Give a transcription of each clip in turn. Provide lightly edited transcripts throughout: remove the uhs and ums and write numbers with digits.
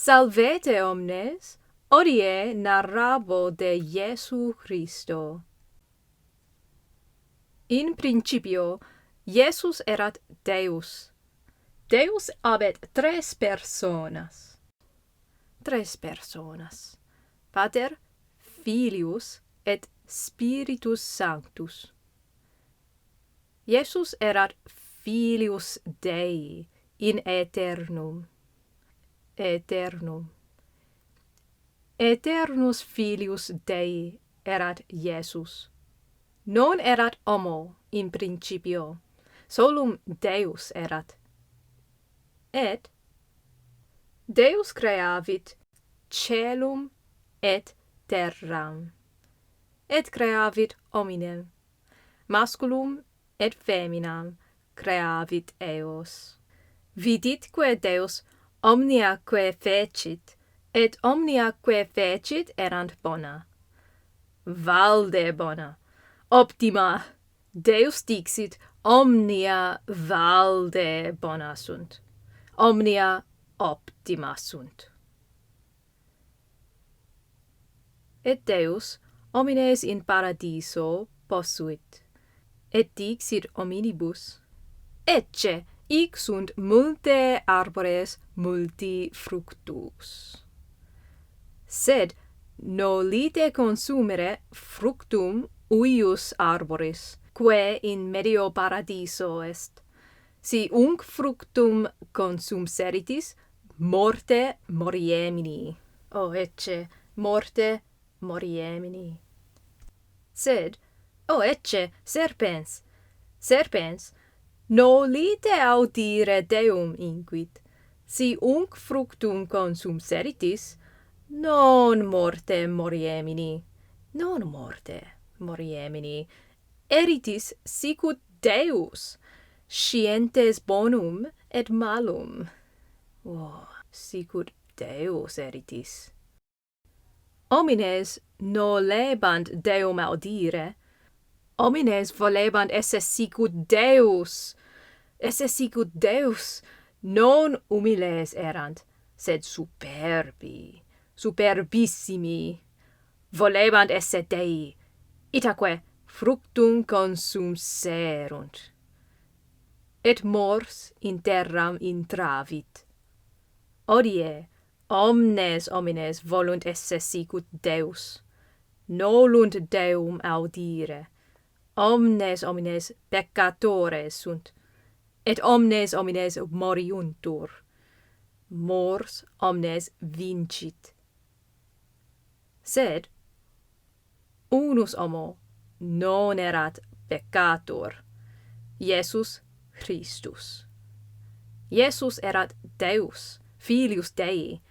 Salvete omnes, hodie narrabo de Iesu Christo. In principio, Iesus erat Deus. Deus habet tres personas. Pater, Filius et Spiritus Sanctus. Iesus erat Filius Dei in aeternum. Aeternus Filius Dei erat Iesus. Non erat homo in principio, solum Deus erat. Et Deus creavit caelum et terram, et creavit hominem, masculum et feminam creavit eos. Viditque Deus omnia quae fecit, et omnia quae fecit erant bona. Valde bona, optima, Deus dixit, omnia valde bona sunt, omnia optima sunt. Et Deus homines in paradiso posuit, et dixit hominibus, ecce hic sunt multe arbores multi fructus. Sed nolite consumere fructum uius arboris, quae in medio paradiso est. Si unc fructum consumseritis, morte moriemini. Ecce morte moriemini. Sed, ecce serpens, nolite audire Deum inquit. Si unc fructum consumseritis, non morte moriemini. Eritis sicut Deus, scientes bonum et malum. Sicut Deus eritis. Homines nolebant Deum audire, homines volebant esse sicut Deus, non humiles erant, sed superbissimi, volebant esse Dei, itaque fructum consumserunt. Et mors in terram intravit. Hodie, omnes homines volunt esse sicut Deus, nolunt Deum audire. Omnes homines peccātores sunt, et omnes homines moriuntur. Mors omnes vincit. Sed unus homo non erat peccātor, Iesus Christus. Iesus erat Deus, Filius Dei,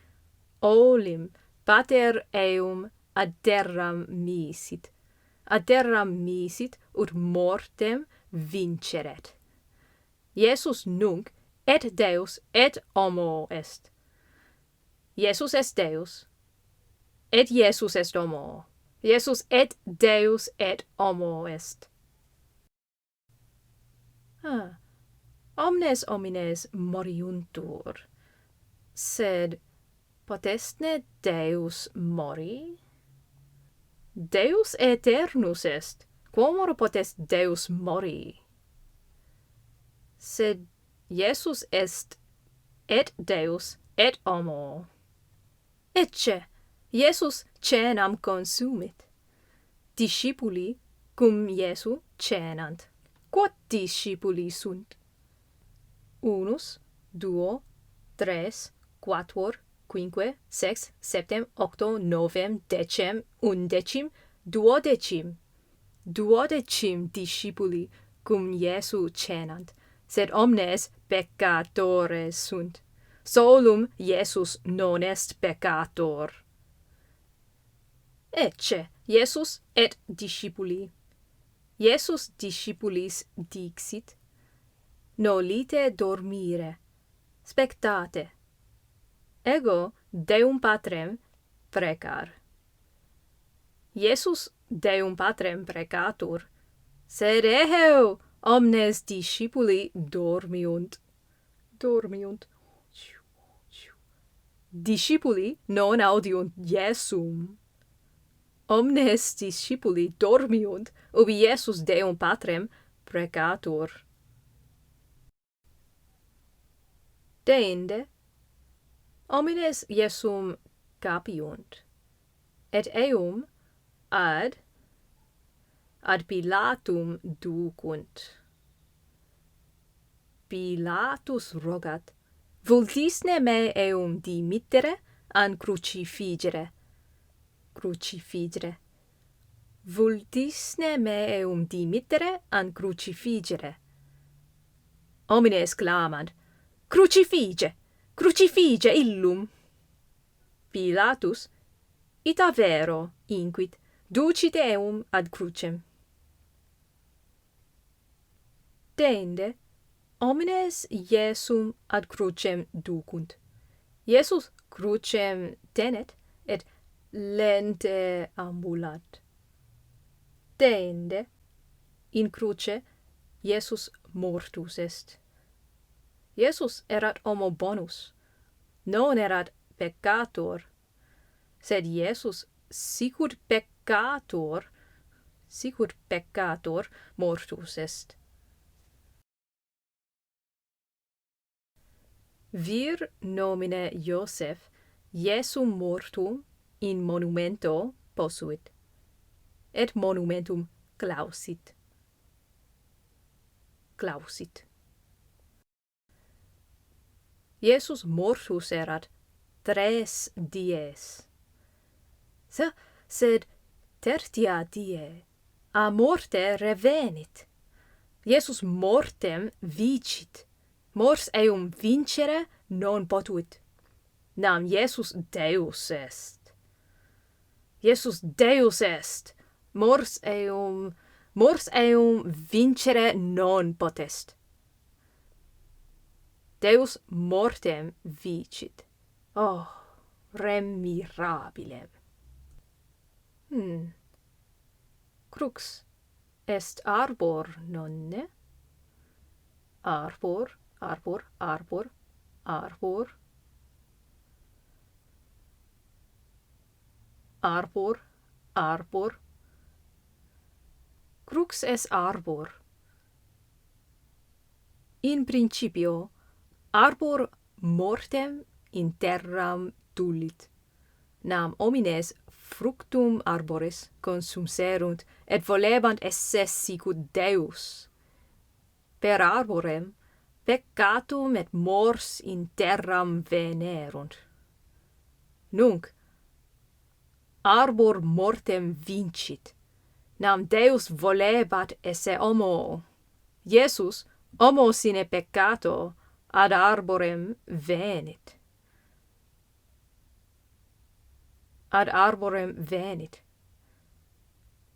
olim pater eum ad terram misit ut mortem vinceret. Iesus nunc et Deus et homo est. Iesus est Deus, et Iesus est homo. Iesus et Deus et homo est. Omnes homines moriuntur, sed potestne Deus mori? Deus aeternus est, quomodo potest Deus mori? Sed Iesus est et Deus et homo. Ecce, Iesus cenam consumit. Discipuli cum Iesu cenant. Quod discipuli sunt? 1, 2, 3, 4, 5, 6, 7, 8, 9, 10, 11, 12. 12 discipuli cum Iesu cenant, sed omnes peccātores sunt. Solum Iesus non est peccātor. Ecce, Iesus et discipuli. Iesus discipulis dixit, nolite dormire, spectate. Ego Deum Patrem precar. Iesus Deum Patrem precatur, sed eheu omnes discipuli dormiunt. discipuli non audiunt Iesum. Omnes discipuli dormiunt, ubi Iesus Deum Patrem precatur. Deinde, homines Iesum capiunt, et eum ad Pilatum ducunt. Pilatus rogat, vultisne me eum dimittere an crucifigere. Vultisne me eum dimittere an crucifigere. Homines clamant, crucifige illum. Pilatus, ita vero, inquit, ducit eum ad crucem. Deinde, homines Iesum ad crucem ducunt. Iesus crucem tenet, et lente ambulat. Deinde, in cruce, Iesus mortus est. Iesus erat homo bonus, non erat peccātor, sed Iesus sicut peccātor mortus est. Vir nomine Iosef Iesum mortum in monumento posuit, et monumentum clausit. Iesus mortus erat 3 dies. Sed tertia die a morte revenit. Iesus mortem vicit. Mors eum vincere non potuit. Nam Iesus Deus est. Mors eum vincere non potest. Deus mortem vicit. Oh, rem mirabilem. Crux est arbor, nonne? Arbor. Crux est arbor. In principio, arbor mortem in terram tulit. Nam homines fructum arboris consumserunt, et volebant esse sicut Deus. Per arborem peccātum et mors in terram venerunt. Nunc, arbor mortem vincit, nam Deus volebat esse homo. Iesus, homo sine peccato, ad arborem venit.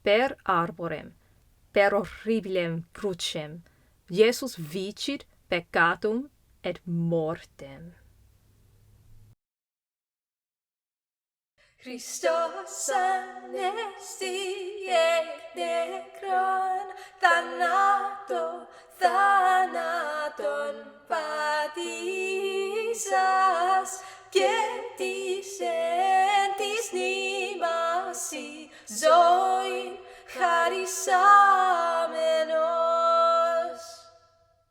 Per arborem, per horribilem crucem, Iesus vicit peccātum et mortem. Christos anesti et necron thanaton patisas, quientis entis nimasi zoin charis amenos.